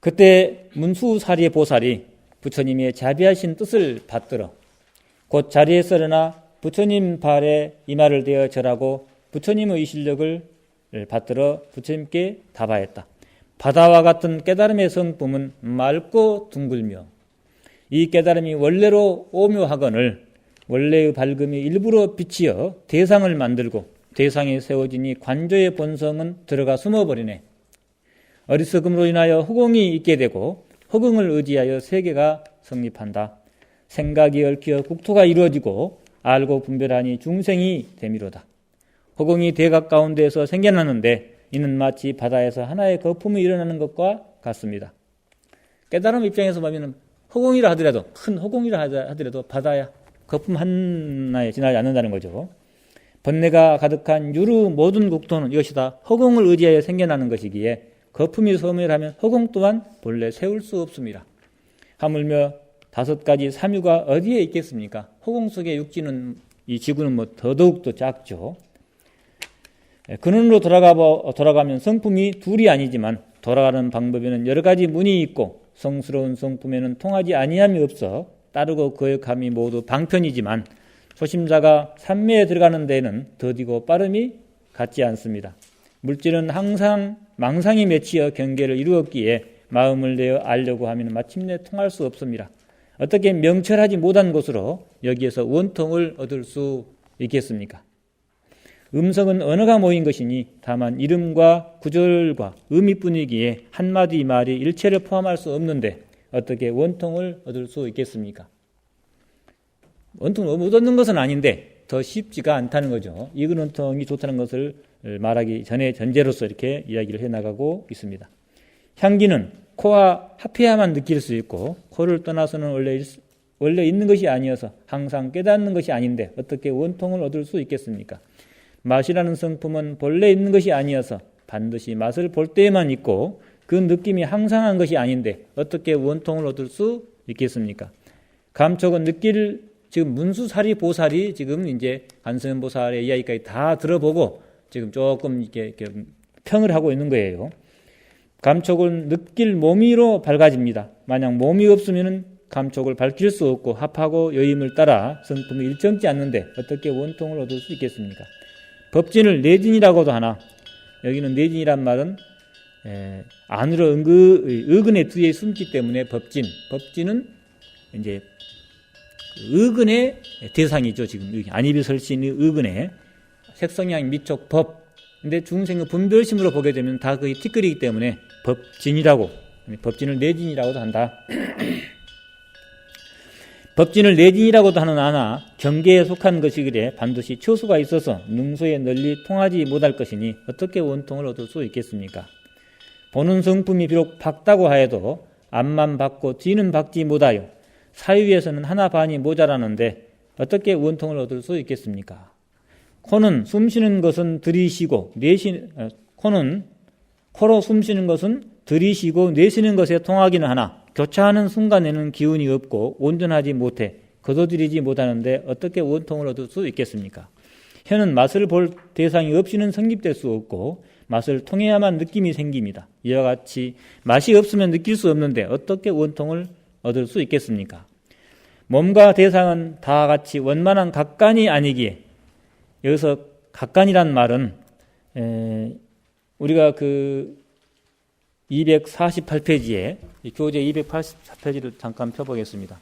그때 문수사리 보살이 부처님의 자비하신 뜻을 받들어 곧 자리에서 일어나 부처님 발에 이마를 대어 절하고 부처님의 실력을 받들어 부처님께 답하였다. 바다와 같은 깨달음의 성품은 맑고 둥글며 이 깨달음이 원래로 오묘하거늘 원래의 밝음이 일부러 비치어 대상을 만들고 대상에 세워지니 관조의 본성은 들어가 숨어버리네. 어리석음으로 인하여 허공이 있게 되고 허공을 의지하여 세계가 성립한다. 생각이 얽혀 국토가 이루어지고 알고 분별하니 중생이 되미로다. 허공이 대각 가운데에서 생겨나는데 이는 마치 바다에서 하나의 거품이 일어나는 것과 같습니다. 깨달음 입장에서 보면 허공이라 하더라도 큰 허공이라 하더라도 바다야 거품 하나에 지나지 않는다는 거죠. 번뇌가 가득한 유루 모든 국토는 이것이 다 허공을 의지하여 생겨나는 것이기에 거품이 소멸하면 허공 또한 본래 세울 수 없습니다. 하물며 5가지 삼유가 어디에 있겠습니까? 허공 속의 육지는 이 지구는 더더욱더 작죠. 근원으로 돌아가면 성품이 둘이 아니지만 돌아가는 방법에는 여러 가지 문이 있고 성스러운 성품에는 통하지 아니함이 없어 따르고 거역함이 모두 방편이지만 초심자가 삼매에 들어가는 데에는 더디고 빠름이 같지 않습니다. 물질은 항상 망상이 맺히어 경계를 이루었기에 마음을 내어 알려고 하면 마침내 통할 수 없습니다. 어떻게 명철하지 못한 것으로 여기에서 원통을 얻을 수 있겠습니까? 음성은 언어가 모인 것이니 다만 이름과 구절과 의미뿐이기에 한마디 말이 일체를 포함할 수 없는데 어떻게 원통을 얻을 수 있겠습니까? 원통을 못 얻는 것은 아닌데 더 쉽지가 않다는 거죠. 이 원통이 좋다는 것을 말하기 전에 전제로서 이렇게 이야기를 해나가고 있습니다. 향기는 코와 합해야만 느낄 수 있고 코를 떠나서는 원래 있는 것이 아니어서 항상 깨닫는 것이 아닌데 어떻게 원통을 얻을 수 있겠습니까? 맛이라는 성품은 본래 있는 것이 아니어서 반드시 맛을 볼 때에만 있고 그 느낌이 항상한 것이 아닌데 어떻게 원통을 얻을 수 있겠습니까? 감촉은 지금 문수사리 보살이 지금 이제 관세음 보살의 이야기까지 다 들어보고 지금 조금 이렇게 평을 하고 있는 거예요. 감촉은 느낄 몸이로 밝아집니다. 만약 몸이 없으면 감촉을 밝힐 수 없고 합하고 여임을 따라 성품이 일정치 않는데 어떻게 원통을 얻을 수 있겠습니까? 법진을 내진이라고도 하나, 여기는 내진이란 말은 안으로 의근의 뒤에 숨기 때문에 법진은 이제 의근의 대상이죠. 지금 안입이 설신의 의근의 색성향 미촉 법. 근데 중생의 분별심으로 보게 되면 다 거의 티끌이기 때문에 법진을 내진이라고도 한다. 법진을 내진이라고도 하는 아나 경계에 속한 것이기에 반드시 처수가 있어서 능소에 널리 통하지 못할 것이니 어떻게 원통을 얻을 수 있겠습니까? 보는 성품이 비록 밝다고 하여도 앞만 밝고 뒤는 밝지 못하여 사유에서는 하나 반이 모자라는데 어떻게 원통을 얻을 수 있겠습니까? 코는 숨쉬는 것은 들이쉬고 코는 코로 숨쉬는 것은 들이쉬고 내쉬는 것에 통하기는 하나 교차하는 순간에는 기운이 없고 온전하지 못해 거둬들이지 못하는데 어떻게 원통을 얻을 수 있겠습니까? 혀는 맛을 볼 대상이 없이는 성립될 수 없고 맛을 통해야만 느낌이 생깁니다. 이와 같이 맛이 없으면 느낄 수 없는데 어떻게 원통을 얻을 수 있겠습니까? 몸과 대상은 다 같이 원만한 각관이 아니기에 여기서 각관이란 말은 우리가 248페이지에 교재 284페이지를 잠깐 펴보겠습니다.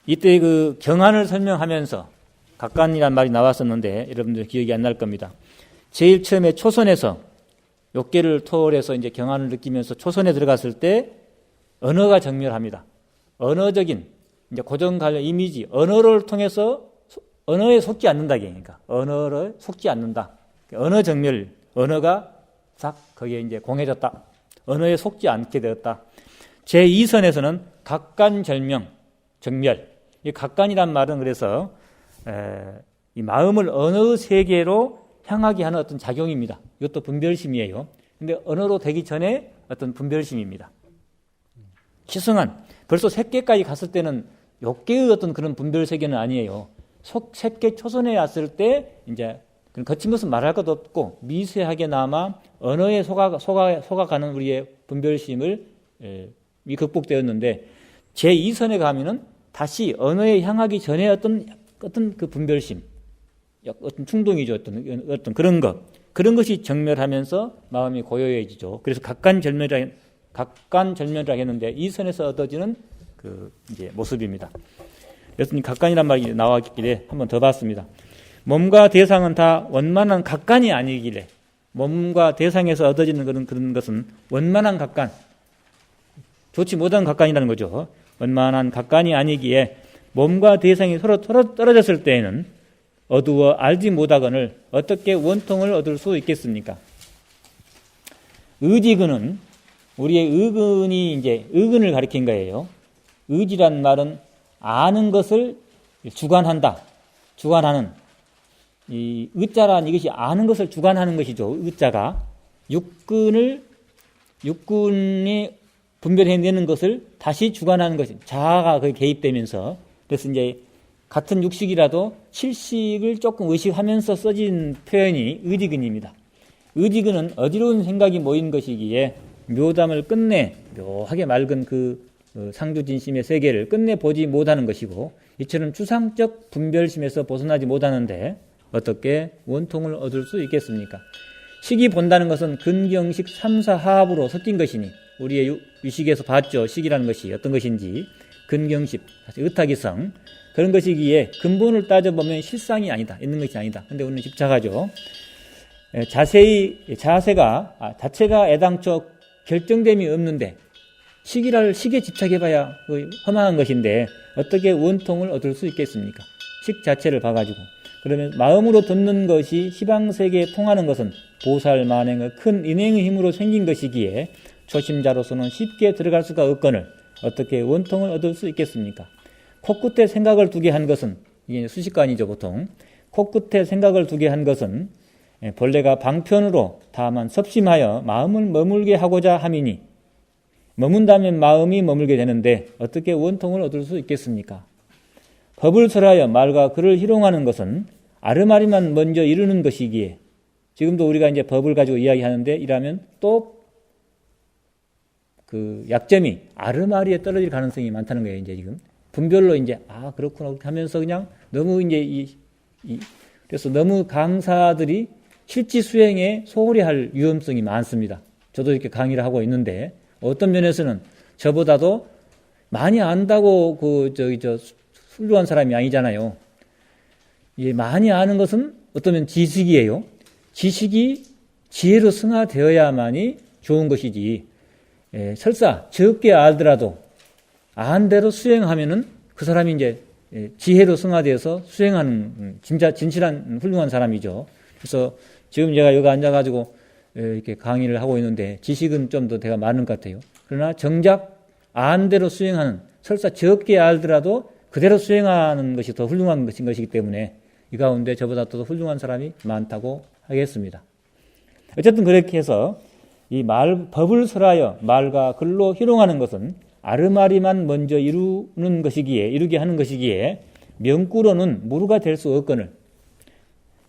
이때 경안을 설명하면서 각관이란 말이 나왔었는데 여러분들 기억이 안 날 겁니다. 제일 처음에 초선에서 욕계를 토월해서 이제 경안을 느끼면서 초선에 들어갔을 때 언어가 정멸합니다. 언어적인 이제 고정관련 이미지, 언어를 통해서 언어에 속지 않는다. 그러니까 언어를 속지 않는다. 언어 정멸, 언어가 싹 거기에 이제 공해졌다. 언어에 속지 않게 되었다. 제2선에서는 각관절명, 정멸. 이 각관이란 말은 그래서 이 마음을 언어의 세계로 향하게 하는 어떤 작용입니다. 이것도 분별심이에요. 근데 언어로 되기 전에 어떤 분별심입니다. 희성한 벌써 색계까지 갔을 때는 욕계의 어떤 그런 분별 세계는 아니에요. 색계 초선에 왔을 때 이제 거친 것은 말할 것도 없고 미세하게나마 언어에 속아가는 우리의 분별심을 극복되었는데 제2선에 가면은 다시 언어에 향하기 전에 어떤 그 분별심, 어떤 충동이죠. 어떤 그런 것이 정멸하면서 마음이 고요해지죠. 그래서 각간절멸이라 했는데 이 선에서 얻어지는 그 이제 모습입니다. 그래서 각간이란 말이 나왔길래 한번 더 봤습니다. 몸과 대상은 다 원만한 각간이 아니길래 몸과 대상에서 얻어지는 그런 것은 원만한 각간, 좋지 못한 각간이라는 거죠. 원만한 각간이 아니기에 몸과 대상이 서로 떨어졌을 때에는 어두워 알지 못하거늘 어떻게 원통을 얻을 수 있겠습니까? 의지근은 우리의 의근이 이제 의근을 가리킨 거예요. 의지란 말은 아는 것을 주관한다. 주관하는. 이 의자란 이것이 아는 것을 주관하는 것이죠. 의자가 육근이 분별해내는 것을 다시 주관하는 것이 자아가 거기 개입되면서 그래서 이제 같은 육식이라도 칠식을 조금 의식하면서 써진 표현이 의지근입니다. 의지근은 어지러운 생각이 모인 것이기에 묘담을 끝내 묘하게 맑은 그 상주진심의 세계를 끝내 보지 못하는 것이고 이처럼 추상적 분별심에서 벗어나지 못하는데 어떻게 원통을 얻을 수 있겠습니까? 식이 본다는 것은 근경식 3, 4합으로 섞인 것이니 우리의 유식에서 봤죠. 식이라는 것이 어떤 것인지 근경식, 의탁이성 그런 것이기에 근본을 따져보면 실상이 아니다. 있는 것이 아니다. 근데 우리는 집착하죠. 자체가 애당초 결정됨이 없는데 식에 집착해봐야 험한 것인데 어떻게 원통을 얻을 수 있겠습니까? 식 자체를 봐가지고 그러면 마음으로 듣는 것이 시방세계에 통하는 것은 보살만행의 큰 인행의 힘으로 생긴 것이기에 초심자로서는 쉽게 들어갈 수가 없거늘 어떻게 원통을 얻을 수 있겠습니까? 코끝에 생각을 두게 한 것은 이게 수식관이죠 보통. 코끝에 생각을 두게 한 것은 본래가 방편으로 다만 섭심하여 마음을 머물게 하고자 함이니 머문다면 마음이 머물게 되는데 어떻게 원통을 얻을 수 있겠습니까? 법을 설하여 말과 글을 희롱하는 것은 아르마리만 먼저 이루는 것이기에 지금도 우리가 이제 법을 가지고 이야기하는데 이라면 또 그 약점이 아르마리에 떨어질 가능성이 많다는 거예요. 이제 지금 분별로 이제 그렇구나 그렇게 하면서 그냥 너무 이제 그래서 너무 강사들이 실지 수행에 소홀히 할 위험성이 많습니다. 저도 이렇게 강의를 하고 있는데 어떤 면에서는 저보다도 많이 안다고 훌륭한 사람이 아니잖아요. 이 많이 아는 것은 어쩌면 지식이에요. 지식이 지혜로 승화되어야만이 좋은 것이지. 설사 적게 알더라도 안 대로 수행하면은 그 사람이 이제 지혜로 승화되어서 수행하는 진짜 진실한 훌륭한 사람이죠. 그래서 지금 제가 여기 앉아가지고 이렇게 강의를 하고 있는데 지식은 좀 더 제가 많은 것 같아요. 그러나 정작 안 대로 수행하는 설사 적게 알더라도 그대로 수행하는 것이 더 훌륭한 것이기 때문에 이 가운데 저보다 더 훌륭한 사람이 많다고 하겠습니다. 어쨌든 그렇게 해서 이 법을 설하여 말과 글로 희롱하는 것은 아르마리만 먼저 이루게 하는 것이기에 명구로는 무루가 될 수 없거늘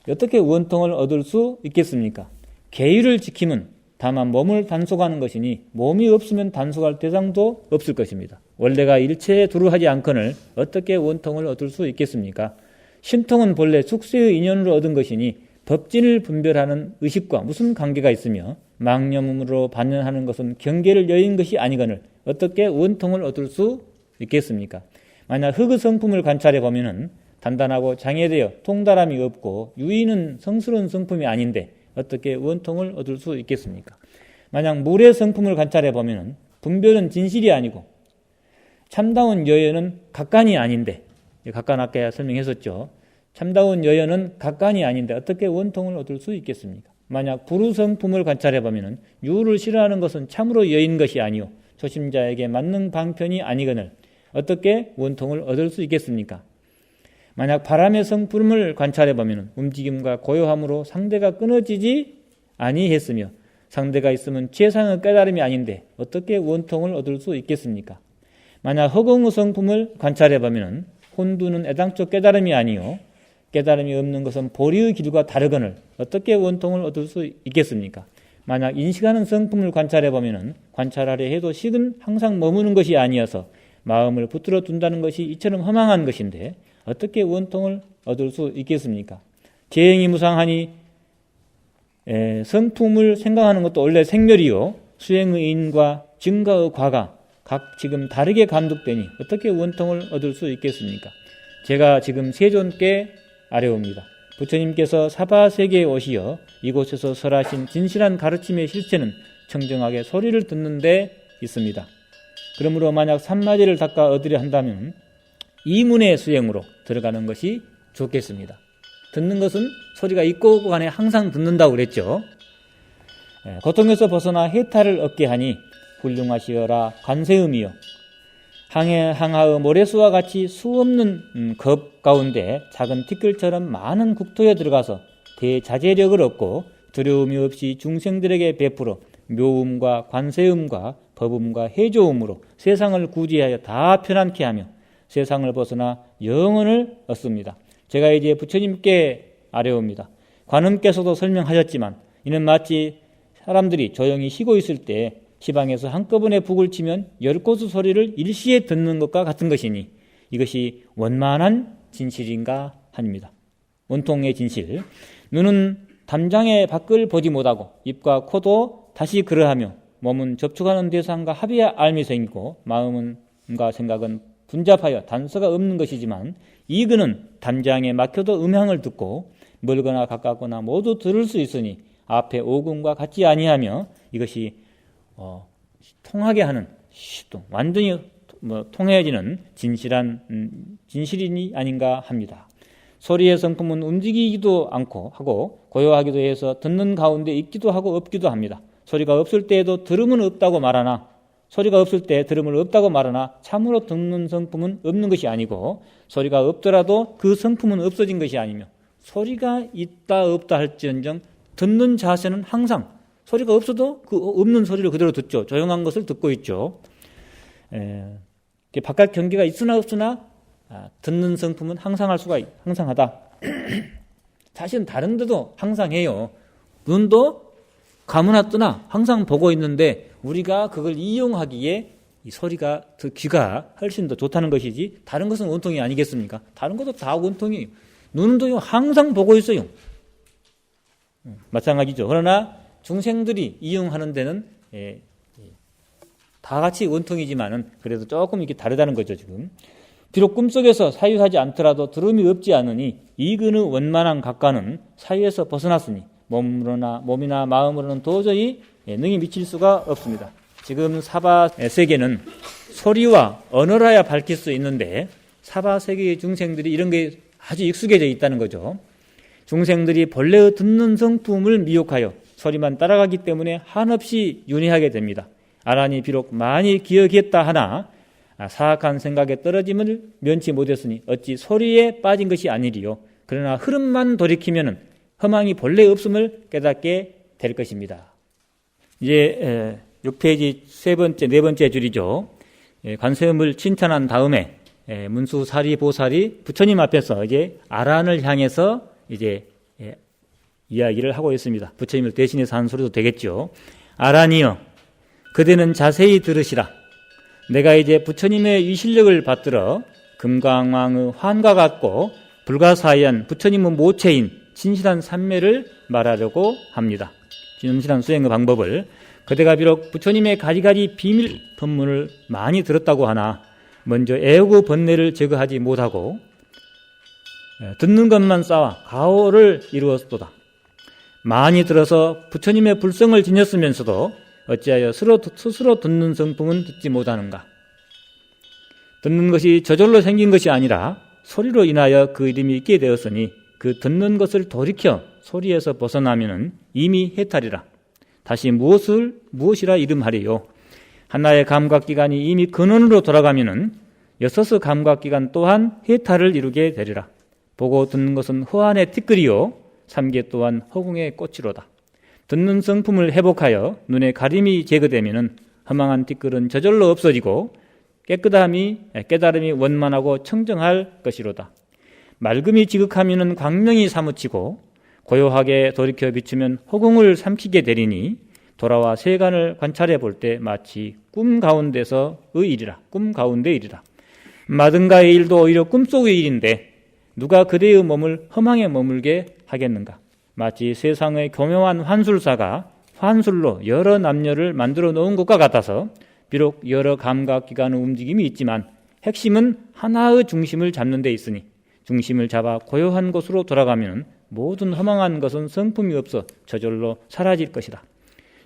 어떻게 원통을 얻을 수 있겠습니까? 계율을 지킴은 다만 몸을 단속하는 것이니 몸이 없으면 단속할 대상도 없을 것입니다. 원래가 일체에 두루하지 않거늘 어떻게 원통을 얻을 수 있겠습니까? 신통은 본래 숙세의 인연으로 얻은 것이니 법진을 분별하는 의식과 무슨 관계가 있으며 망념으로 반연하는 것은 경계를 여인 것이 아니거늘 어떻게 원통을 얻을 수 있겠습니까? 만약 흙의 성품을 관찰해 보면은 단단하고 장애되어 통달함이 없고 유의는 성스러운 성품이 아닌데 어떻게 원통을 얻을 수 있겠습니까? 만약 물의 성품을 관찰해 보면은 분별은 진실이 아니고 참다운 여연은 각간이 아닌데 각간 아까 설명했었죠. 참다운 여연은 각간이 아닌데 어떻게 원통을 얻을 수 있겠습니까? 만약 불의 성품을 관찰해 보면은 유를 싫어하는 것은 참으로 여인 것이 아니요 초심자에게 맞는 방편이 아니거늘 어떻게 원통을 얻을 수 있겠습니까? 만약 바람의 성품을 관찰해 보면 움직임과 고요함으로 상대가 끊어지지 아니했으며 상대가 있으면 최상의 깨달음이 아닌데 어떻게 원통을 얻을 수 있겠습니까? 만약 허공의 성품을 관찰해 보면 혼두는 애당초 깨달음이 아니요 깨달음이 없는 것은 보리의 길과 다르거늘 어떻게 원통을 얻을 수 있겠습니까? 만약 인식하는 성품을 관찰해 보면은 관찰하려 해도 식은 항상 머무는 것이 아니어서 마음을 붙들어 둔다는 것이 이처럼 허망한 것인데 어떻게 원통을 얻을 수 있겠습니까? 재행이 무상하니 성품을 생각하는 것도 원래 생멸이요 수행의 인과 증거의 과가 각 지금 다르게 감독되니 어떻게 원통을 얻을 수 있겠습니까? 제가 지금 세존께 아뢰옵니다. 부처님께서 사바세계에 오시어 이곳에서 설하신 진실한 가르침의 실체는 청정하게 소리를 듣는 데 있습니다. 그러므로 만약 삼마제를 닦아 얻으려 한다면 이문의 수행으로 들어가는 것이 좋겠습니다. 듣는 것은 소리가 있고 없고 간에 항상 듣는다고 그랬죠. 고통에서 벗어나 해탈을 얻게 하니 훌륭하시어라 관세음이여 항하의 모래수와 같이 수없는 겁 가운데 작은 티끌처럼 많은 국토에 들어가서 대자제력을 얻고 두려움이 없이 중생들에게 베풀어 묘음과 관세음과 법음과 해조음으로 세상을 구제하여 다 편안케 하며 세상을 벗어나 영혼을 얻습니다. 제가 이제 부처님께 아뢰옵니다. 관음께서도 설명하셨지만 이는 마치 사람들이 조용히 쉬고 있을 때 시방에서 한꺼번에 북을 치면 10곳의 소리를 일시에 듣는 것과 같은 것이니 이것이 원만한 진실인가 합니다. 원통의 진실. 눈은 담장의 밖을 보지 못하고 입과 코도 다시 그러하며 몸은 접촉하는 대상과 합의야 알미 생기고 마음과 생각은 분잡하여 단서가 없는 것이지만 이근은 담장에 막혀도 음향을 듣고 멀거나 가깝거나 모두 들을 수 있으니 앞에 오금과 같지 아니하며 이것이 통하게 하는 완전히 통해지는 진실이 아닌가 합니다. 소리의 성품은 움직이기도 않고 하고 고요하기도 해서 듣는 가운데 있기도 하고 없기도 합니다. 소리가 없을 때에도 들음은 없다고 말하나 소리가 없을 때 들음을 없다고 말하나 참으로 듣는 성품은 없는 것이 아니고 소리가 없더라도 그 성품은 없어진 것이 아니며 소리가 있다 없다 할지언정 듣는 자세는 항상 소리가 없어도 그 없는 소리를 그대로 듣죠. 조용한 것을 듣고 있죠. 바깥 경계가 있으나 없으나 듣는 성품은 항상하다. 사실은 다른 데도 항상 해요. 눈도 감으나 뜨나 항상 보고 있는데 우리가 그걸 이용하기에 이 소리가 귀가 훨씬 더 좋다는 것이지 다른 것은 원통이 아니겠습니까? 다른 것도 다 원통이에요. 눈도 항상 보고 있어요. 마찬가지죠. 그러나 중생들이 이용하는 데는 다 같이 원통이지만은 그래도 조금 이렇게 다르다는 거죠, 지금. 비록 꿈속에서 사유하지 않더라도 들음이 없지 않으니 이근의 원만한 각과는 사유에서 벗어났으니 몸이나 마음으로는 도저히 능히 미칠 수가 없습니다. 지금 사바 세계는 소리와 언어라야 밝힐 수 있는데 사바 세계의 중생들이 이런 게 아주 익숙해져 있다는 거죠. 중생들이 본래의 듣는 성품을 미혹하여 소리만 따라가기 때문에 한없이 윤회하게 됩니다. 아란이 비록 많이 기억했다 하나 사악한 생각에 떨어짐을 면치 못했으니 어찌 소리에 빠진 것이 아니리요. 그러나 흐름만 돌이키면 허망이 본래 없음을 깨닫게 될 것입니다. 이제 6페이지 네 번째 줄이죠. 관세음을 칭찬한 다음에 문수 사리 보살이 부처님 앞에서 이제 아란을 향해서 이제 이야기를 하고 있습니다. 부처님을 대신해서 하는 소리도 되겠죠. 아란이여, 그대는 자세히 들으시라. 내가 이제 부처님의 위실력을 받들어 금강왕의 환과 같고 불가사의한 부처님의 모체인 진실한 삼매를 말하려고 합니다. 진실한 수행의 방법을. 그대가 비록 부처님의 가지가지 비밀 법문을 많이 들었다고 하나 먼저 애호의 번뇌를 제거하지 못하고 듣는 것만 쌓아 가오를 이루었도다. 많이 들어서 부처님의 불성을 지녔으면서도 어찌하여 스스로 듣는 성품은 듣지 못하는가? 듣는 것이 저절로 생긴 것이 아니라 소리로 인하여 그 이름이 있게 되었으니 그 듣는 것을 돌이켜 소리에서 벗어나면은 이미 해탈이라. 다시 무엇이라 이름하리요? 하나의 감각기관이 이미 근원으로 돌아가면은 여섯의 감각기관 또한 해탈을 이루게 되리라. 보고 듣는 것은 허안의 티끌이요 삼계 또한 허공의 꽃이로다. 듣는 성품을 회복하여 눈에 가림이 제거되면은 허망한 티끌은 저절로 없어지고 깨달음이 원만하고 청정할 것이로다. 맑음이 지극하면은 광명이 사무치고 고요하게 돌이켜 비추면 허공을 삼키게 되리니 돌아와 세간을 관찰해 볼 때 마치 꿈 가운데서의 일이라. 꿈 가운데 일이라. 마든가의 일도 오히려 꿈속의 일인데 누가 그대의 몸을 허망에 머물게 하겠는가. 마치 세상의 교묘한 환술사가 환술로 여러 남녀를 만들어 놓은 것과 같아서 비록 여러 감각기관의 움직임이 있지만 핵심은 하나의 중심을 잡는 데 있으니 중심을 잡아 고요한 곳으로 돌아가면 모든 허망한 것은 성품이 없어 저절로 사라질 것이다.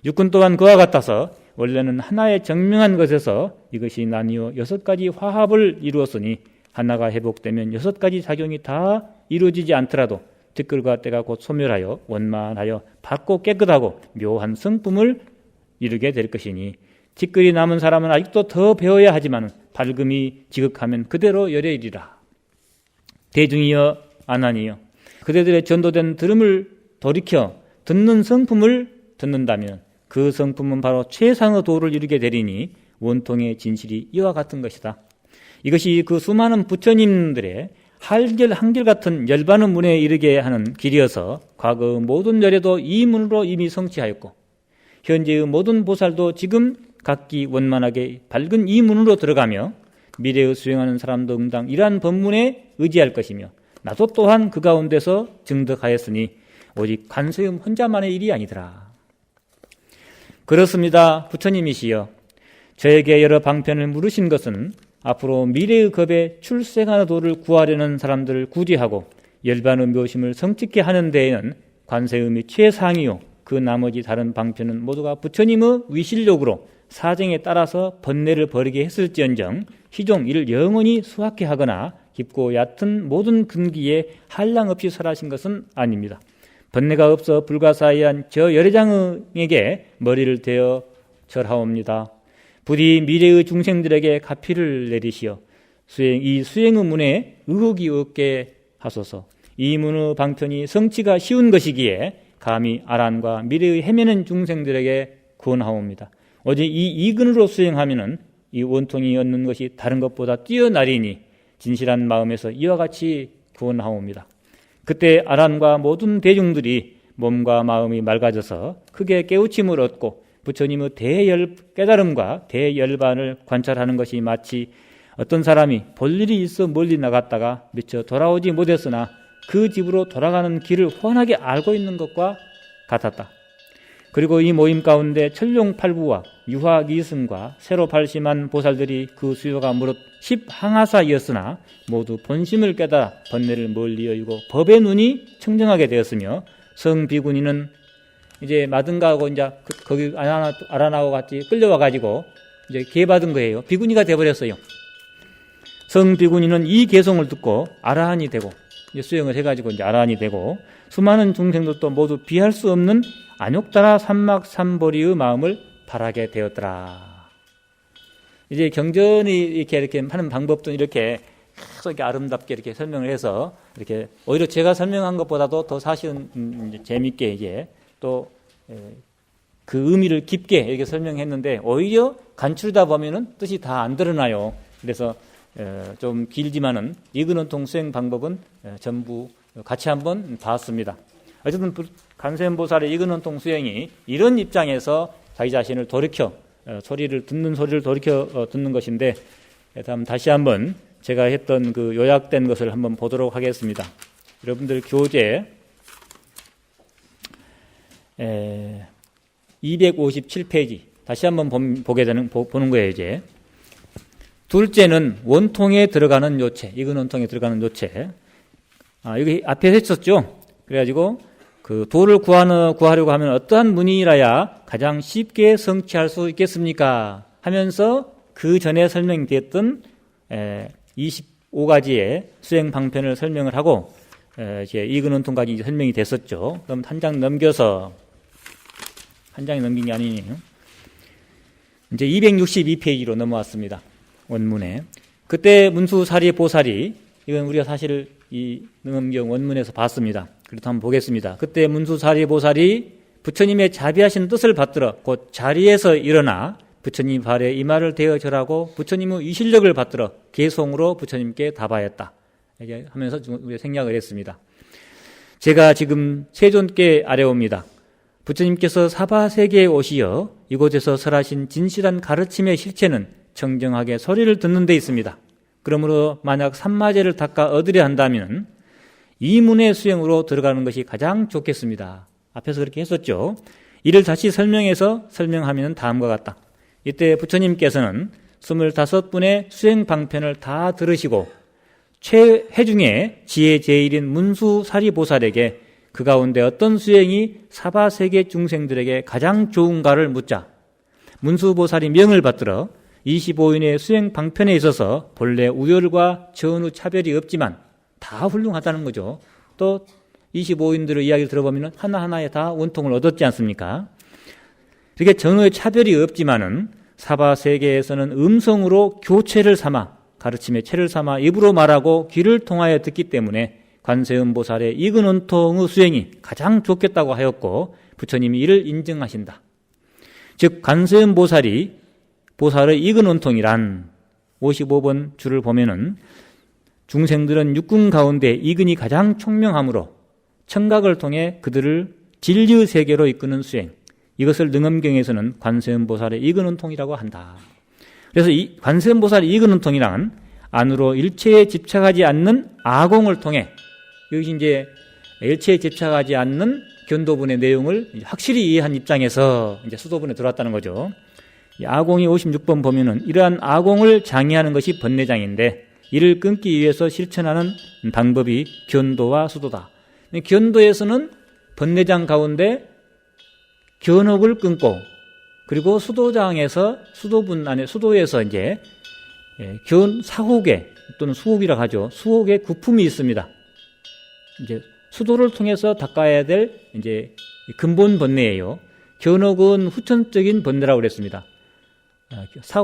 육군 또한 그와 같아서 원래는 하나의 정명한 것에서 이것이 나뉘어 6가지 화합을 이루었으니 하나가 회복되면 6가지 작용이 다 이루어지지 않더라도 티끌과 때가 곧 소멸하여 원만하여 밝고 깨끗하고 묘한 성품을 이루게 될 것이니 티끌이 남은 사람은 아직도 더 배워야 하지만 밝음이 지극하면 그대로 열애이리라. 대중이여 아나니여 그대들의 전도된 들음을 돌이켜 듣는 성품을 듣는다면 그 성품은 바로 최상의 도를 이루게 되리니 원통의 진실이 이와 같은 것이다. 이것이 그 수많은 부처님들의 한결같은 열반의 문에 이르게 하는 길이어서 과거의 모든 열애도 이 문으로 이미 성취하였고 현재의 모든 보살도 지금 각기 원만하게 밝은 이 문으로 들어가며 미래의 수행하는 사람도 응당 이러한 법문에 의지할 것이며 나도 또한 그 가운데서 증득하였으니 오직 관세음 혼자만의 일이 아니더라. 그렇습니다. 부처님이시여 저에게 여러 방편을 물으신 것은 앞으로 미래의 겁에 출생하는 도를 구하려는 사람들을 구제하고 열반의 묘심을 성취케 하는 데에는 관세음이 최상이요 그 나머지 다른 방편은 모두가 부처님의 위실력으로 사정에 따라서 번뇌를 벌이게 했을지언정 희종 이를 영원히 수확케 하거나 깊고 얕은 모든 근기에 한량 없이 설하신 것은 아닙니다. 번뇌가 없어 불가사의한 저 열애장에게 머리를 대어 절하옵니다. 부디 미래의 중생들에게 가피를 내리시어 이 수행의 문에 의혹이 없게 하소서. 이 문의 방편이 성취가 쉬운 것이기에 감히 아란과 미래의 헤매는 중생들에게 구원하옵니다. 오직 이 이근으로 수행하면은 이 원통이 얻는 것이 다른 것보다 뛰어나리니 진실한 마음에서 이와 같이 구원하옵니다. 그때 아란과 모든 대중들이 몸과 마음이 맑아져서 크게 깨우침을 얻고 부처님의 깨달음과 대열반을 관찰하는 것이 마치 어떤 사람이 볼 일이 있어 멀리 나갔다가 미처 돌아오지 못했으나 그 집으로 돌아가는 길을 훤하게 알고 있는 것과 같았다. 그리고 이 모임 가운데 천룡팔부와 유화기승과 새로 발심한 보살들이 그 수요가 무릇 10항하사이었으나 모두 본심을 깨달아 번뇌를 멀리 여의고 법의 눈이 청정하게 되었으며 성비구니는 이제 마든가하고 이제 거기 아란하고 같이 끌려와가지고 이제 계받은 거예요. 비구니가 되어버렸어요. 성비구니는 이 개송을 듣고 아라한이 되고 이제 수행을 해가지고 이제 아라한이 되고 수많은 중생들도 모두 비할 수 없는 안욕다라 삼막삼보리의 마음을 바라게 되었더라. 이제 경전이 이렇게 하는 방법도 이렇게 계속 이렇게 아름답게 이렇게 설명을 해서 이렇게 오히려 제가 설명한 것보다도 더 사실은 재밌게 이제 또 그 의미를 깊게 이렇게 설명했는데 오히려 간추리다 보면은 뜻이 다 안 드러나요. 그래서 좀 길지만은 이근원통 수행 방법은 전부 같이 한번 봤습니다. 어쨌든 간세음보살의 이근원통 수행이 이런 입장에서 자기 자신을 돌이켜 듣는 소리를 돌이켜 듣는 것인데 다음 다시 한번 제가 했던 그 요약된 것을 한번 보도록 하겠습니다. 여러분들 교재 257페이지 다시 한번 보는 거예요. 이제 둘째는 원통에 들어가는 요체, 이근원통에 들어가는 요체. 여기 앞에 했었죠. 그래가지고 그 도를 구하려고 하면 어떠한 문이라야 가장 쉽게 성취할 수 있겠습니까? 하면서 그 전에 설명됐던 25가지의 수행 방편을 설명을 하고 이제 이근원통까지 설명이 됐었죠. 그럼 한 장 넘겨서 한 장이 넘긴 게 아니네요. 이제 262페이지로 넘어왔습니다. 원문에. 그때 문수사리 보살이 이건 우리가 사실 이 능엄경 원문에서 봤습니다. 그래도 한번 보겠습니다. 그때 문수사리 보살이 부처님의 자비하신 뜻을 받들어 곧 자리에서 일어나 부처님 발에 이마를 대어 절하고 부처님의 위실력을 받들어 개송으로 부처님께 답하였다. 하면서 우리가 생략을 했습니다. 제가 지금 세존께 아뢰옵니다. 부처님께서 사바세계에 오시어 이곳에서 설하신 진실한 가르침의 실체는 청정하게 소리를 듣는 데 있습니다. 그러므로 만약 삼마제를 닦아 얻으려 한다면 이문의 수행으로 들어가는 것이 가장 좋겠습니다. 앞에서 그렇게 했었죠. 이를 다시 설명하면 다음과 같다. 이때 부처님께서는 25분의 수행 방편을 다 들으시고 최회중의 지혜 제일인 문수사리보살에게 그 가운데 어떤 수행이 사바세계 중생들에게 가장 좋은가를 묻자 문수보살이 명을 받들어 25인의 수행 방편에 있어서 본래 우열과 전후 차별이 없지만 다 훌륭하다는 거죠. 또 25인들의 이야기를 들어보면 하나하나에 다 원통을 얻었지 않습니까? 이렇게 전후의 차별이 없지만은 사바세계에서는 음성으로 교체를 삼아 가르침의 체를 삼아 입으로 말하고 귀를 통하여 듣기 때문에 관세음보살의 이근원통의 수행이 가장 좋겠다고 하였고 부처님이 이를 인정하신다. 즉 관세음보살의 이근원통이란 55번 줄을 보면은 중생들은 육군 가운데 이근이 가장 총명하므로 청각을 통해 그들을 진리의 세계로 이끄는 수행, 이것을 능엄경에서는 관세음보살의 이근원통이라고 한다. 그래서 이 관세음보살의 이근원통이란 안으로 일체에 집착하지 않는 아공을 통해, 여기 이제 일체에 집착하지 않는 견도분의 내용을 확실히 이해한 입장에서 이제 수도분에 들어왔다는 거죠. 이 아공이 56번 보면은 이러한 아공을 장애하는 것이 번뇌장인데 이를 끊기 위해서 실천하는 방법이 견도와 수도다. 견도에서는 번뇌장 가운데 견옥을 끊고, 그리고 수도장에서 수도분 안에 수도에서 이제 사혹에 또는 수혹이라고 하죠. 수혹에 구품이 있습니다. 이제 수도를 통해서 닦아야 될 이제 근본 번뇌예요. 견옥은 후천적인 번뇌라고 그랬습니다.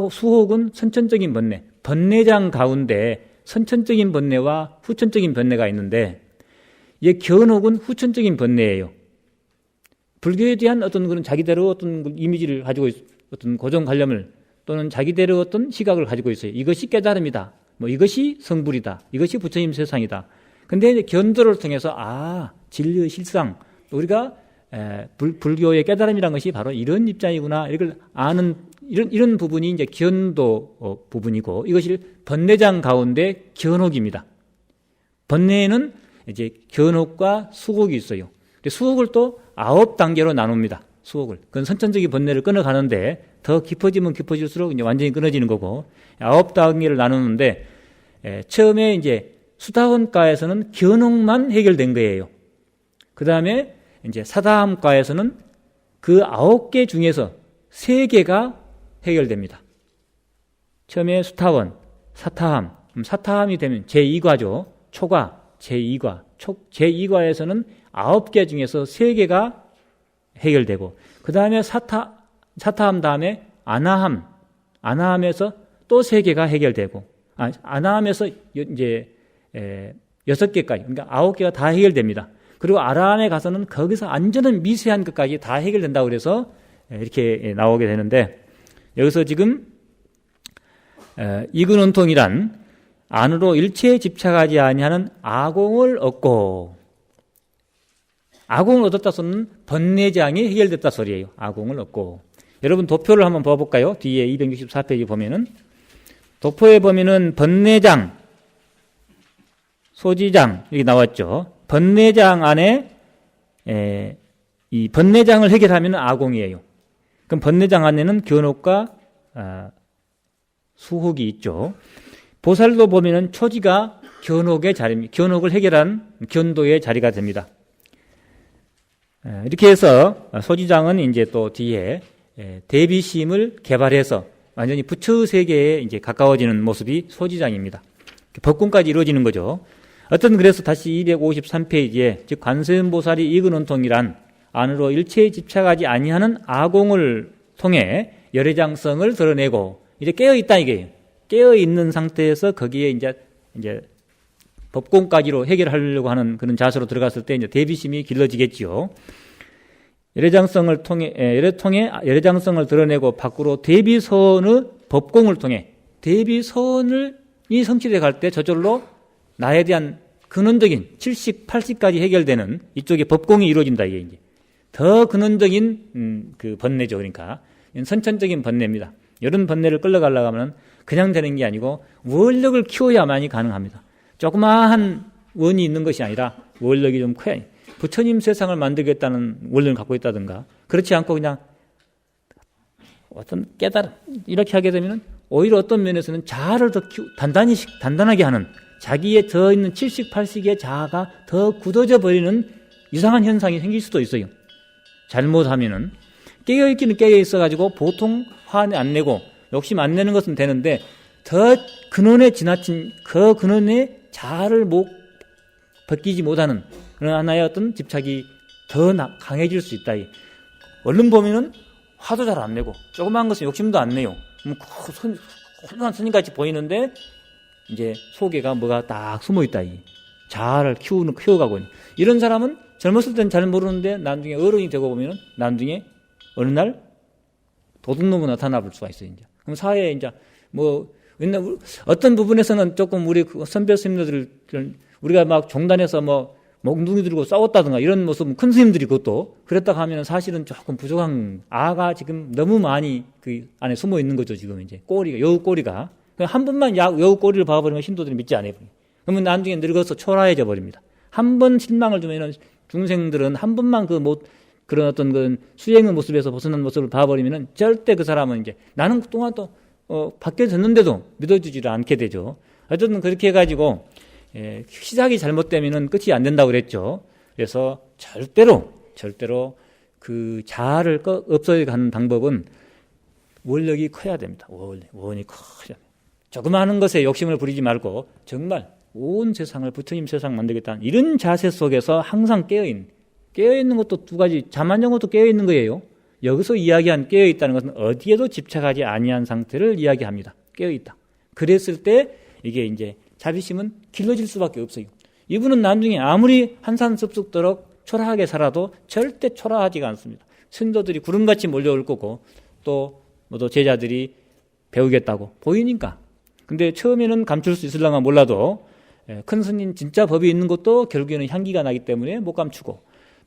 수혹은 선천적인 번뇌. 번뇌장 가운데 선천적인 번뇌와 후천적인 번뇌가 있는데, 이 견옥은 후천적인 번뇌예요. 불교에 대한 어떤 그런 자기대로 어떤 이미지를 가지고 어떤 고정관념을 또는 자기대로 어떤 시각을 가지고 있어요. 이것이 깨달음이다. 이것이 성불이다. 이것이 부처님 세상이다. 근데 이제 견도를 통해서 진리의 실상, 우리가 불교의 깨달음이란 것이 바로 이런 입장이구나. 이걸 아는 이런 부분이 이제 견도 부분이고, 이것이 번뇌장 가운데 견옥입니다. 번뇌에는 이제 견옥과 수옥이 있어요. 수옥을 또 9단계로 나눕니다. 수옥을. 그건 선천적인 번뇌를 끊어가는데 더 깊어지면 깊어질수록 이제 완전히 끊어지는 거고, 9단계를 나누는데 처음에 이제 수다원과에서는 견옥만 해결된 거예요. 그 다음에 이제 사다함과에서는 그 9개 중에서 3개가 해결됩니다. 처음에 수타원, 사타함, 사타함이 되면 제2과죠. 초과, 제2과. 제2과에서는 9개 중에서 3개가 해결되고, 그 다음에 사타함 다음에 아나함, 아나함에서 또 3개가 해결되고, 아나함에서 이제 6개까지, 그러니까 9개가 다 해결됩니다. 그리고 아라함에 가서는 거기서 완전한 미세한 것까지 다 해결된다고 그래서 이렇게 나오게 되는데, 여기서 지금 이근원통이란 안으로 일체에 집착하지 아니하는 아공을 얻고, 아공을 얻었다 소리는 번뇌장이 해결됐다 소리예요. 아공을 얻고. 여러분 도표를 한번 봐볼까요? 뒤에 264페이지 보면은, 도표에 보면은 번뇌장, 소지장 이렇게 나왔죠. 번뇌장 안에 이 번뇌장을 해결하면 아공이에요. 그럼 번뇌장 안에는 견옥과 수혹이 있죠. 보살도 보면은 초지가 견옥의 자리입니다. 견옥을 해결한 견도의 자리가 됩니다. 이렇게 해서 소지장은 이제 또 뒤에 대비심을 개발해서 완전히 부처의 세계에 이제 가까워지는 모습이 소지장입니다. 법권까지 이루어지는 거죠. 그래서 다시 253페이지에 즉 관세음보살이 이근원통이란 안으로 일체에 집착하지 아니하는 아공을 통해 열애장성을 드러내고, 이제 깨어있다 이게요. 깨어있는 상태에서 거기에 이제 법공까지로 해결하려고 하는 그런 자세로 들어갔을 때 이제 대비심이 길러지겠지요. 열애장성을 통해 열애장성을 드러내고 밖으로 대비선의 법공을 통해 대비선이 성취돼 갈 때 저절로 나에 대한 근원적인 70, 80까지 해결되는 이쪽에 법공이 이루어진다. 이게 이제 더 근원적인 그 번뇌죠. 그러니까 선천적인 번뇌입니다. 이런 번뇌를 끌어가려고 하면 그냥 되는 게 아니고 원력을 키워야만이 가능합니다. 조그마한 원이 있는 것이 아니라 원력이 좀 커야 부처님 세상을 만들겠다는 원력을 갖고 있다든가 그렇지 않고 그냥 어떤 깨달음 이렇게 하게 되면 오히려 어떤 면에서는 자아를 더 단단하게 하는 자기의 더 있는 70, 80의 자아가 더 굳어져 버리는 이상한 현상이 생길 수도 있어요. 잘못하면은 깨어있기는 깨어있어가지고 보통 화 안 내고 욕심 안 내는 것은 되는데 더 근원에 지나친 그 근원의 자아를 벗기지 못하는 그런 하나의 어떤 집착이 더 강해질 수 있다. 얼른 보면은 화도 잘 안 내고 조그마한 것은 욕심도 안 내요. 훌륭한 스님같이 보이는데 이제 속에가 뭐가 딱 숨어 있다. 자아를 키워가고 있는 이런 사람은 젊었을 땐 잘 모르는데 나중에 어른이 되고 보면은 나중에 어느 날 도둑놈으로 나타나 볼 수가 있어요. 이제. 그럼 사회에 이제 뭐 옛날 어떤 부분에서는 조금 우리 선배 스님들 우리가 막 종단에서 뭐 몽둥이 들고 싸웠다든가 이런 모습은 큰 스님들이 그것도 그랬다가 하면 사실은 조금 부족한 아가 지금 너무 많이 그 안에 숨어 있는 거죠. 지금 이제 꼬리가 여우 꼬리가 한 번만 여우 꼬리를 봐버리면 신도들이 믿지 않아요. 그러면 나중에 늙어서 초라해져 버립니다. 한 번 실망을 주면은 중생들은 한 번만 그런 어떤 그 수행의 모습에서 벗어난 모습을 봐버리면은 절대 그 사람은 이제 나는 그동안 또 바뀌어졌는데도 믿어주지를 않게 되죠. 어쨌든 그렇게 해가지고 시작이 잘못되면은 끝이 안 된다고 그랬죠. 그래서 절대로 그 자아를 없애가는 방법은 원력이 커야 됩니다. 원이 커야 됩니다. 조그마한 것에 욕심을 부리지 말고 정말 온 세상을 부처님 세상 만들겠다는 이런 자세 속에서 항상 깨어있는 것도 두 가지, 잠안정 것도 깨어있는 거예요. 여기서 이야기한 깨어있다는 것은 어디에도 집착하지 아니한 상태를 이야기합니다. 깨어있다. 그랬을 때 이게 이제 자비심은 길러질 수밖에 없어요. 이분은 나중에 아무리 한산습숙도록 초라하게 살아도 절대 초라하지가 않습니다. 신도들이 구름같이 몰려올 거고 또 제자들이 배우겠다고 보이니까. 근데 처음에는 감출 수 있을랑가 몰라도 큰 스님 진짜 법이 있는 것도 결국에는 향기가 나기 때문에 못 감추고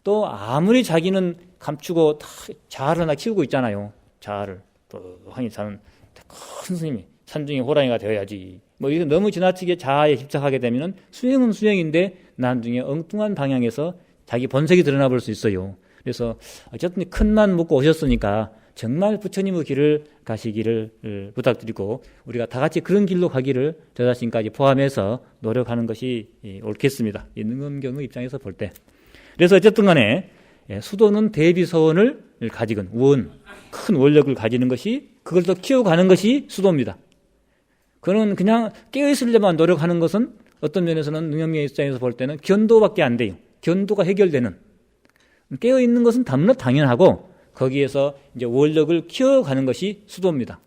또 아무리 자기는 감추고 다 자아를 하나 키우고 있잖아요. 자아를 뻔히 사는 큰 스님이 산중에 호랑이가 되어야지. 이거 너무 지나치게 자아에 집착하게 되면은 수행은 수행인데 나중에 엉뚱한 방향에서 자기 본색이 드러나 볼 수 있어요. 그래서 어쨌든 큰맘 먹고 오셨으니까 정말 부처님의 길을 가시기를 부탁드리고 우리가 다 같이 그런 길로 가기를 저 자신까지 포함해서 노력하는 것이 옳겠습니다. 이 능엄경의 입장에서 볼 때. 그래서 어쨌든 간에 수도는 대비서원을 가지건 큰 원력을 가지는 것이 그걸 더 키워가는 것이 수도입니다. 그는 그냥 깨어있으려면 노력하는 것은 어떤 면에서는 능엄경의 입장에서 볼 때는 견도밖에 안 돼요. 견도가 해결되는. 깨어있는 것은 너무나 당연하고 거기에서 이제 원력을 키워가는 것이 수도입니다.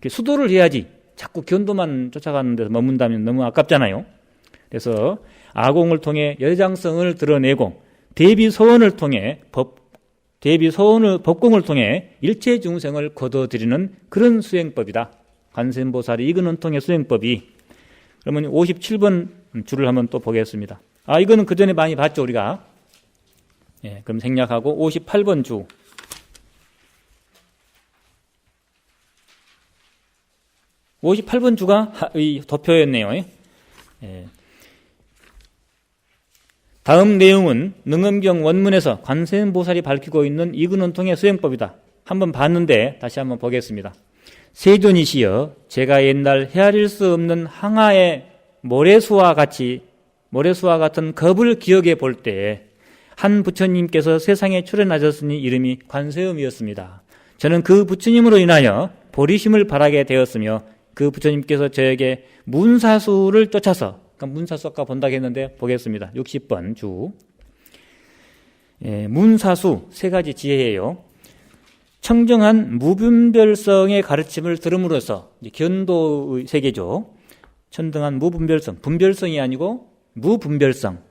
수도를 해야지 자꾸 견도만 쫓아가는 데서 머문다면 너무 아깝잖아요. 그래서 아공을 통해 여장성을 드러내고 대비소원을 통해 법공을 통해 일체 중생을 거둬들이는 그런 수행법이다. 관세음보살이 이거는 통해 수행법이. 그러면 57번 줄을 한번 또 보겠습니다. 이거는 그 전에 많이 봤죠 우리가. 그럼 생략하고 58번 주. 58번 주가 이 도표였네요. 다음 내용은 능엄경 원문에서 관세음보살이 밝히고 있는 이근원통의 수행법이다. 한번 봤는데 다시 한번 보겠습니다. 세존이시여 제가 옛날 헤아릴 수 없는 항아의 모래수와 같은 겁을 기억해 볼 때 한 부처님께서 세상에 출현하셨으니 이름이 관세음이었습니다. 저는 그 부처님으로 인하여 보리심을 바라게 되었으며 그 부처님께서 저에게 문사수를 쫓아서, 그러니까 문사수 아까 본다고 했는데 보겠습니다. 60번 주. 문사수 세 가지 지혜예요. 청정한 무분별성의 가르침을 들음으로써 견도의 세계죠. 청정한 무분별성, 분별성이 아니고 무분별성.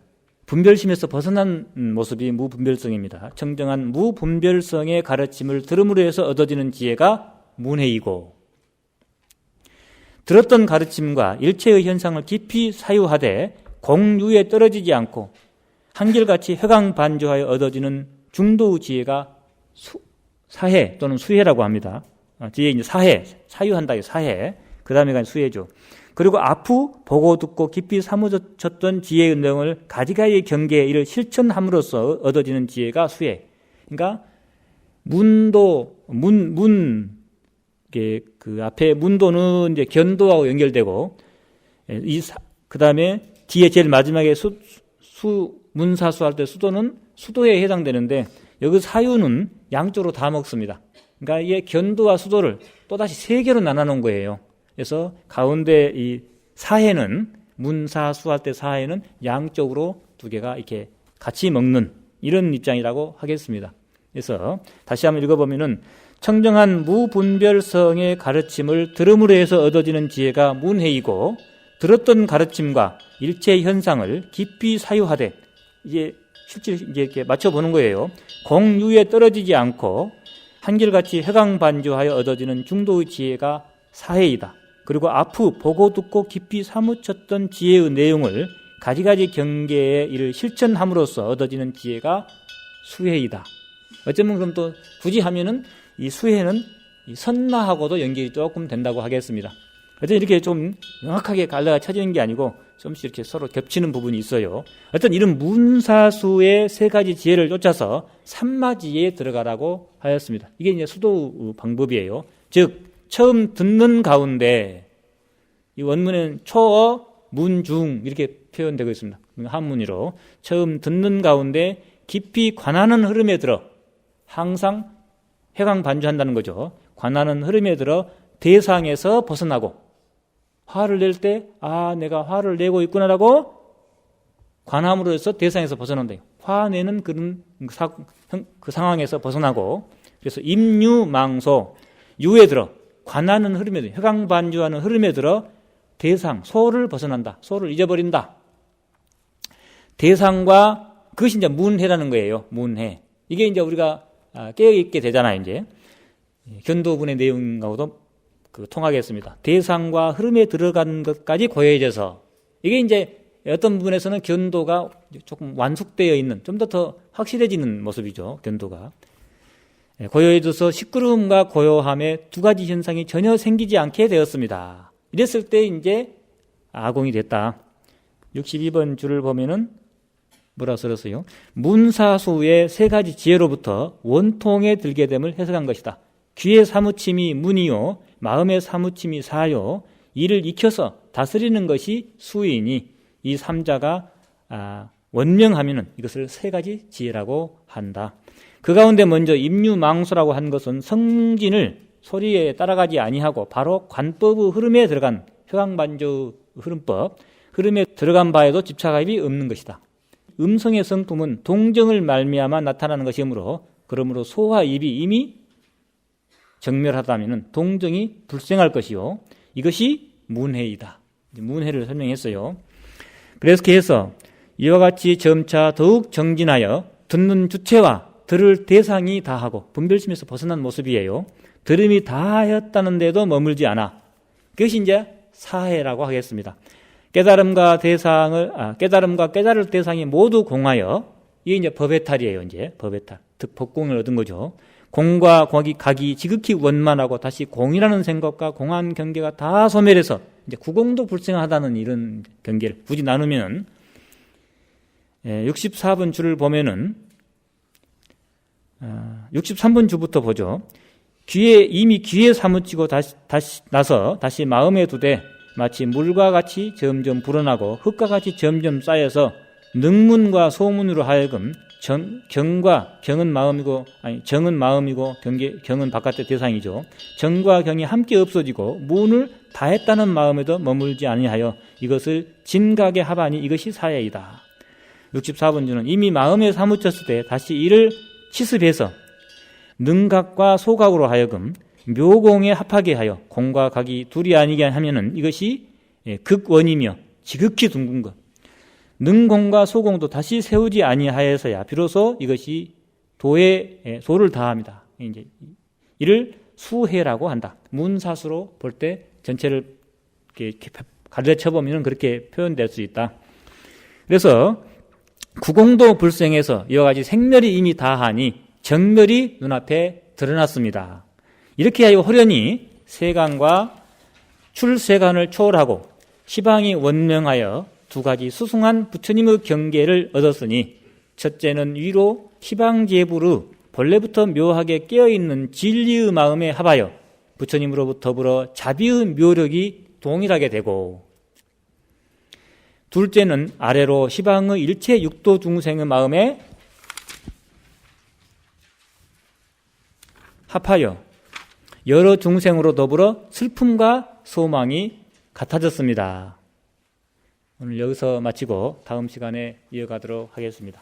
분별심에서 벗어난 모습이 무분별성입니다. 청정한 무분별성의 가르침을 들음으로 해서 얻어지는 지혜가 문해이고 들었던 가르침과 일체의 현상을 깊이 사유하되 공유에 떨어지지 않고 한결같이 회광반조하여 얻어지는 중도의 지혜가 사해 또는 수해라고 합니다. 뒤에 이제 사해, 사유한다, 사해. 그 다음에가 수해죠. 그리고 앞후 보고 듣고 깊이 사무쳤던 지혜의 내용을 가지가지 경계에 이를 실천함으로써 얻어지는 지혜가 수해. 그러니까 그 앞에 문도는 이제 견도하고 연결되고, 그 다음에 뒤에 제일 마지막에 문사수 할 때 수도는 수도에 해당되는데, 여기 사유는 양쪽으로 다 먹습니다. 그러니까 이게 견도와 수도를 또다시 세 개로 나눠놓은 거예요. 그래서 가운데 이 사해는, 문사수 할 때 사해는 양쪽으로 두 개가 이렇게 같이 먹는 이런 입장이라고 하겠습니다. 그래서 다시 한번 읽어보면은, 청정한 무분별성의 가르침을 들음으로 해서 얻어지는 지혜가 문해이고, 들었던 가르침과 일체 현상을 깊이 사유하되, 이제 실제 이제 이렇게 맞춰보는 거예요. 공유에 떨어지지 않고 한결같이 회광반조하여 얻어지는 중도의 지혜가 사해이다. 그리고 앞후 보고 듣고 깊이 사무쳤던 지혜의 내용을 가지가지 경계에 이를 실천함으로써 얻어지는 지혜가 수해이다. 어쩌면 그럼 또 굳이 하면은 이 수해는 이 선나하고도 연결이 조금 된다고 하겠습니다. 어쨌든 이렇게 좀 명확하게 갈라가 쳐지는 게 아니고 좀씩 이렇게 서로 겹치는 부분이 있어요. 어떤 이런 문사수의 세 가지 지혜를 쫓아서 삼마지혜에 들어가라고 하였습니다. 이게 이제 수도 방법이에요. 즉, 처음 듣는 가운데, 이 원문에는 초어, 문, 중 이렇게 표현되고 있습니다. 한문으로. 처음 듣는 가운데 깊이 관하는 흐름에 들어, 항상 회광반조한다는 거죠. 관하는 흐름에 들어 대상에서 벗어나고, 화를 낼 때, 내가 화를 내고 있구나라고 관함으로 해서 대상에서 벗어난다. 화내는 그런 그 상황에서 벗어나고, 그래서 임유망소, 유에 들어, 관하는 흐름에 들어, 회광반조하는 흐름에 들어 대상, 소를 벗어난다. 소를 잊어버린다. 대상과, 그것이 이제 문해라는 거예요. 문해. 이게 이제 우리가 깨어있게 되잖아요, 이제. 견도분의 내용하고도 통하겠습니다. 대상과 흐름에 들어간 것까지 고여져서, 이게 이제 어떤 부분에서는 견도가 조금 완숙되어 있는, 좀 더 확실해지는 모습이죠, 견도가. 고요해져서 시끄러움과 고요함의 두 가지 현상이 전혀 생기지 않게 되었습니다. 이랬을 때 이제 아공이 됐다. 62번 줄을 보면은 뭐라 써졌어요? 문사수의 세 가지 지혜로부터 원통에 들게 됨을 해석한 것이다. 귀의 사무침이 문이요, 마음의 사무침이 사요, 이를 익혀서 다스리는 것이 수이니, 이 삼자가 원명하면은 이것을 세 가지 지혜라고 한다. 그 가운데 먼저 임유망소라고 한 것은 성진을 소리에 따라가지 아니하고 바로 관법의 흐름에 들어간, 회광반조 흐름법, 흐름에 들어간 바에도 집착함이 없는 것이다. 음성의 성품은 동정을 말미암아 나타나는 것이므로, 그러므로 소와 입이 이미 정멸하다면 동정이 불생할 것이요, 이것이 문해이다. 문해를 설명했어요. 그래서 해서 이와 같이 점차 더욱 정진하여 듣는 주체와 들을 대상이 다하고, 분별심에서 벗어난 모습이에요. 들음이 다하였다는데도 머물지 않아. 그것이 이제 사해라고 하겠습니다. 깨달음과 깨달을 대상이 모두 공하여, 이게 이제 법해탈이에요. 이제 법해탈, 즉 법공을 얻은 거죠. 공과 각이 지극히 원만하고 다시 공이라는 생각과 공한 경계가 다 소멸해서 이제 구공도 불생하다는 이런 경계를 굳이 나누면, 64번 줄을 보면은 63번 주부터 보죠. 이미 귀에 사무치고 다시 마음에 두되 마치 물과 같이 점점 불어나고 흙과 같이 점점 쌓여서 능문과 소문으로 하여금 정은 마음이고 경은 바깥의 대상이죠. 정과 경이 함께 없어지고 문을 다했다는 마음에도 머물지 아니하여 이것을 진각에 하바니 이것이 사해이다. 64번 주는 이미 마음에 사무쳤을 때 다시 이를 치습해서 능각과 소각으로 하여금 묘공에 합하게 하여 공과 각이 둘이 아니게 하면은 이것이 극원이며 지극히 둥근 것. 능공과 소공도 다시 세우지 아니하여서야 비로소 이것이 도에 소를 다합니다. 이제 이를 수해라고 한다. 문사수로 볼 때 전체를 이렇게 가르쳐 보면 그렇게 표현될 수 있다. 그래서 구공도 불생에서 이와 같이 생멸이 이미 다하니 정멸이 눈앞에 드러났습니다. 이렇게 하여 호련히 세간과 출세간을 초월하고 시방이 원명하여 두 가지 수승한 부처님의 경계를 얻었으니 첫째는 위로 시방제불의 본래부터 묘하게 깨어있는 진리의 마음에 합하여 부처님으로부터 더불어 자비의 묘력이 동일하게 되고, 둘째는 아래로 시방의 일체 육도 중생의 마음에 합하여 여러 중생으로 더불어 슬픔과 소망이 같아졌습니다. 오늘 여기서 마치고 다음 시간에 이어가도록 하겠습니다.